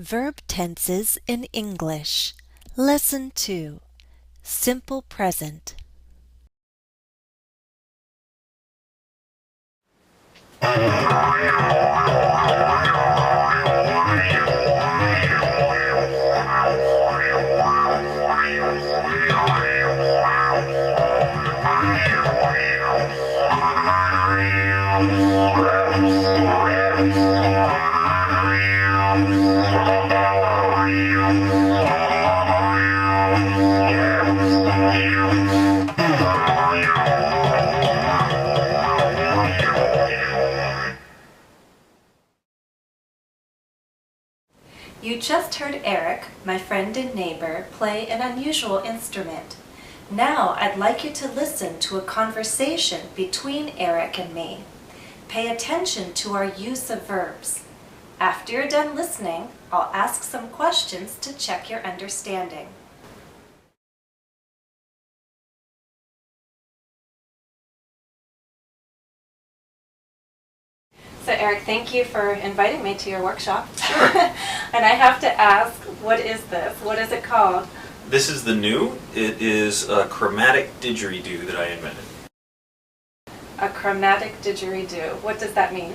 Verb tenses in English. Lesson 2. Simple present. You just heard Erik, my friend and neighbor, play an unusual instrument. Now I'd like you to listen to a conversation between Erik and me. Pay attention to our use of verbs. After you're done listening, I'll ask some questions to check your understanding. So Erik, thank you for inviting me to your workshop. Sure. And I have to ask, what is this? What is it called? This is the new. It is a chromatic didgeridoo that I invented. A chromatic didgeridoo. What does that mean?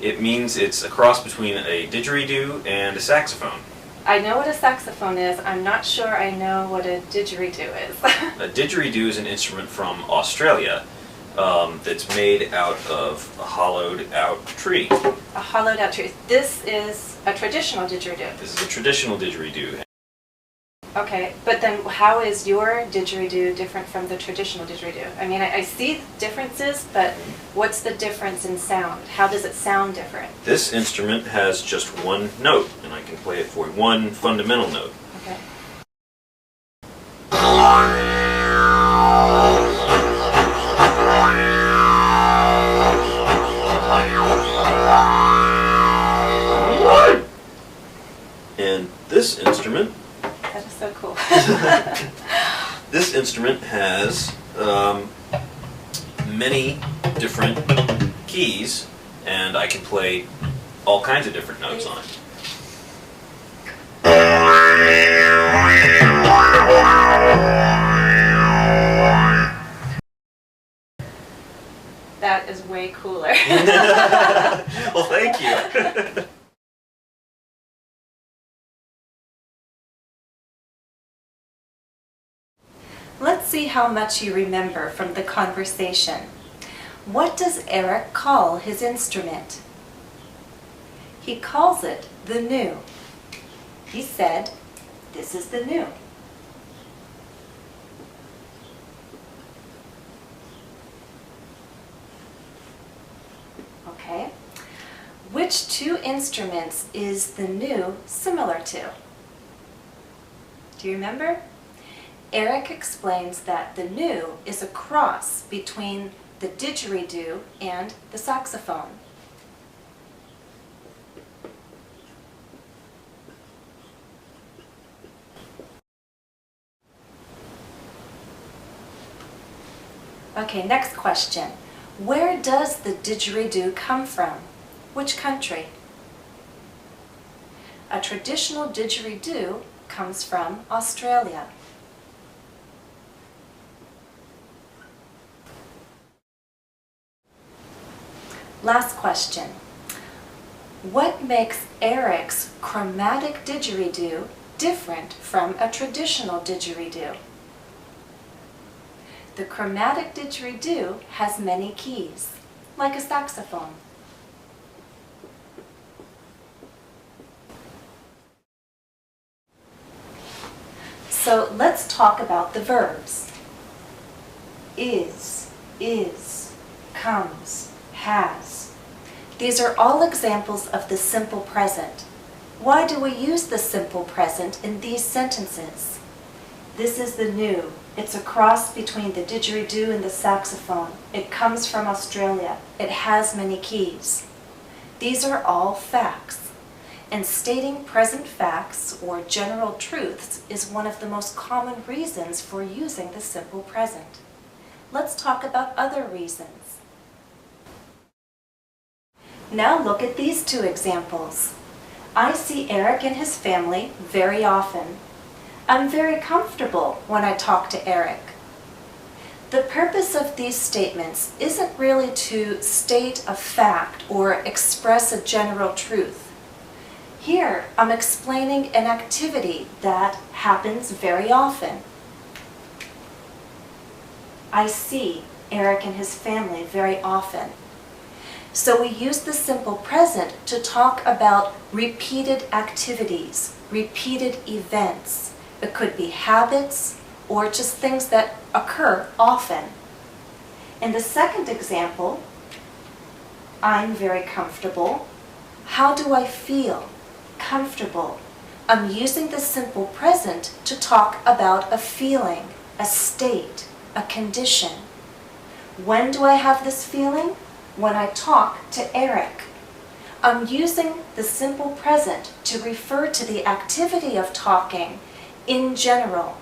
It means it's a cross between a didgeridoo and a saxophone. I know what a saxophone is. I'm not sure I know what a didgeridoo is. A didgeridoo is an instrument from Australia that's made out of a hollowed out tree. A hollowed out tree. This is a traditional didgeridoo. This is a traditional didgeridoo. Okay, but then how is your didgeridoo different from the traditional didgeridoo? I mean, I see differences, but what's the difference in sound? How does it sound different? This instrument has just one note, and I can play it for one fundamental note. Okay. And this instrument That is so cool. This instrument has many different keys, and I can play all kinds of different notes on it. That is way cooler. Well, thank you. Let's see how much you remember from the conversation. What does Erik call his instrument? He calls it the new. He said, "This is the new." Okay. Which two instruments is the new similar to? Do you remember? Erik explains that the new is a cross between the didgeridoo and the saxophone. Okay, next question. Where does the didgeridoo come from? Which country? A traditional didgeridoo comes from Australia. Last question. What makes Erik's chromatic didgeridoo different from a traditional didgeridoo? The chromatic didgeridoo has many keys, like a saxophone. So let's talk about the verbs. Is, comes, has. These are all examples of the simple present. Why do we use the simple present in these sentences? This is the new. It's a cross between the didgeridoo and the saxophone. It comes from Australia. It has many keys. These are all facts. And stating present facts or general truths is one of the most common reasons for using the simple present. Let's talk about other reasons. Now look at these two examples. I see Erik and his family very often. I'm very comfortable when I talk to Erik. The purpose of these statements isn't really to state a fact or express a general truth. Here, I'm explaining an activity that happens very often. I see Erik and his family very often. So we use the simple present to talk about repeated activities, repeated events. It could be habits or just things that occur often. In the second example, I'm very comfortable. How do I feel? Comfortable. I'm using the simple present to talk about a feeling, a state, a condition. When do I have this feeling? When I talk to Erik. I'm using the simple present to refer to the activity of talking in general.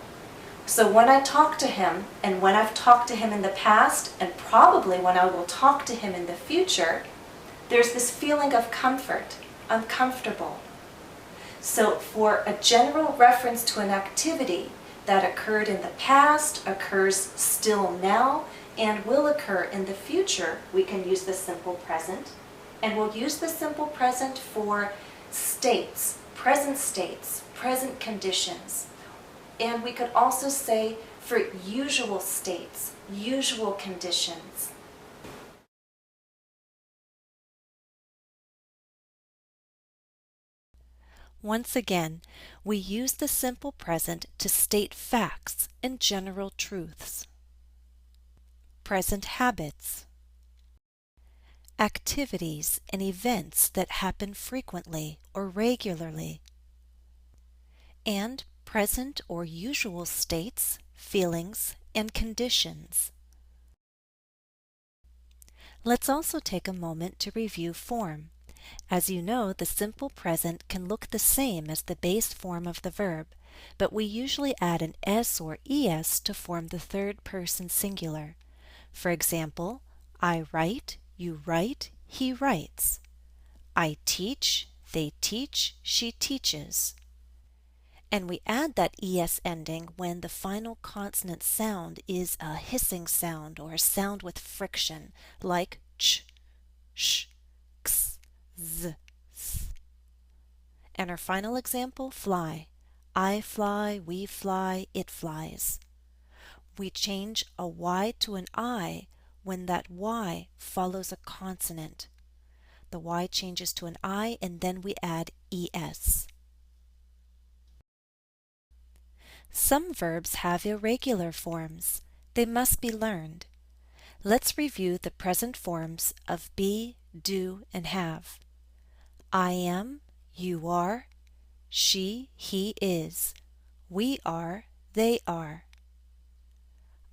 So when I talk to him, and when I've talked to him in the past, and probably when I will talk to him in the future, there's this feeling of comfort. I'm comfortable. So for a general reference to an activity that occurred in the past, occurs still now, and will occur in the future, we can use the simple present. And we'll use the simple present for states, present conditions. And we could also say for usual states, usual conditions. Once again, we use the simple present to state facts and general truths. Present habits. Activities and events that happen frequently or regularly. And present or usual states, feelings, and conditions. Let's also take a moment to review form. As you know, the simple present can look the same as the base form of the verb, but we usually add an s or es to form the third person singular. For example, I write, you write, he writes. I teach, they teach, she teaches. And we add that es ending when the final consonant sound is a hissing sound or a sound with friction, like ch, sh, x, z, th. And our final example, fly. I fly, we fly, it flies. We change a y to an I when that y follows a consonant. The y changes to an I and then we add es. Some verbs have irregular forms. They must be learned. Let's review the present forms of be, do, and have. I am, you are, she, he is, we are, they are.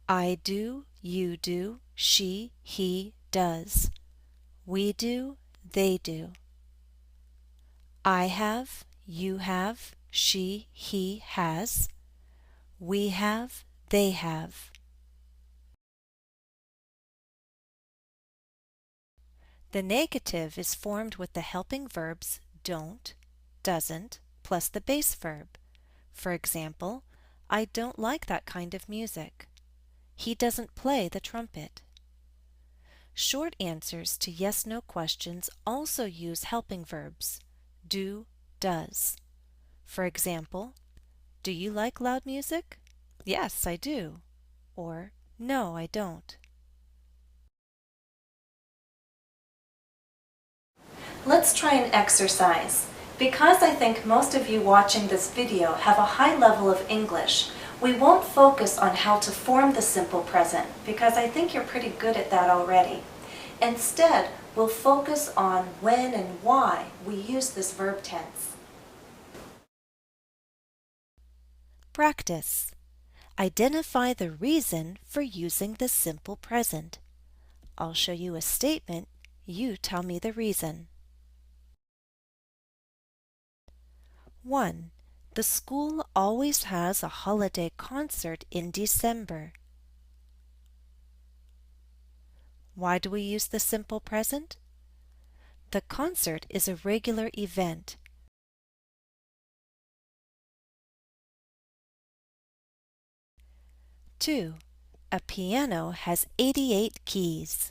I do, you do, she, he does, we do, they do. I have, you have, she, he has, we have, they have. The negative is formed with the helping verbs don't, doesn't, plus the base verb. For example, I don't like that kind of music. He doesn't play the trumpet. Short answers to yes-no questions also use helping verbs, do, does. For example, do you like loud music? Yes, I do. Or, no, I don't. Let's try an exercise. Because I think most of you watching this video have a high level of English, we won't focus on how to form the simple present because I think you're pretty good at that already. Instead, we'll focus on when and why we use this verb tense. Practice. Identify the reason for using the simple present. I'll show you a statement. You tell me the reason. 1. The school always has a holiday concert in December. Why do we use the simple present? The concert is a regular event. 2. A piano has 88 keys.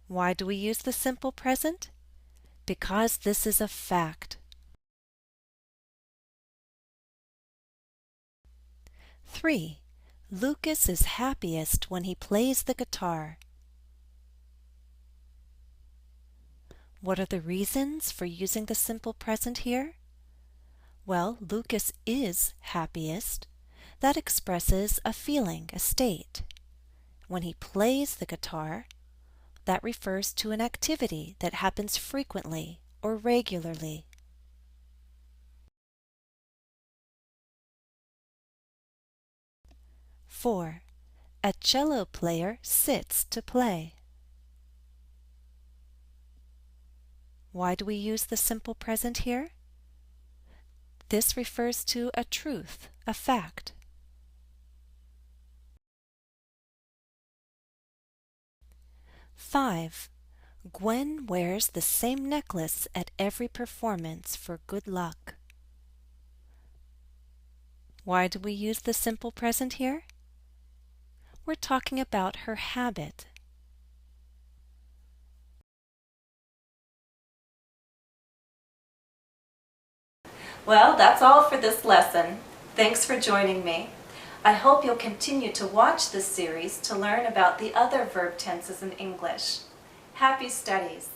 Why do we use the simple present? Because this is a fact. 3. Lucas is happiest when he plays the guitar. What are the reasons for using the simple present here? Well, Lucas is happiest. That expresses a feeling, a state. When he plays the guitar, that refers to an activity that happens frequently or regularly. 4. A cello player sits to play. Why do we use the simple present here? This refers to a truth, a fact. 5. Gwen wears the same necklace at every performance for good luck. Why do we use the simple present here? We're talking about her habit. Well, that's all for this lesson. Thanks for joining me. I hope you'll continue to watch this series to learn about the other verb tenses in English. Happy studies!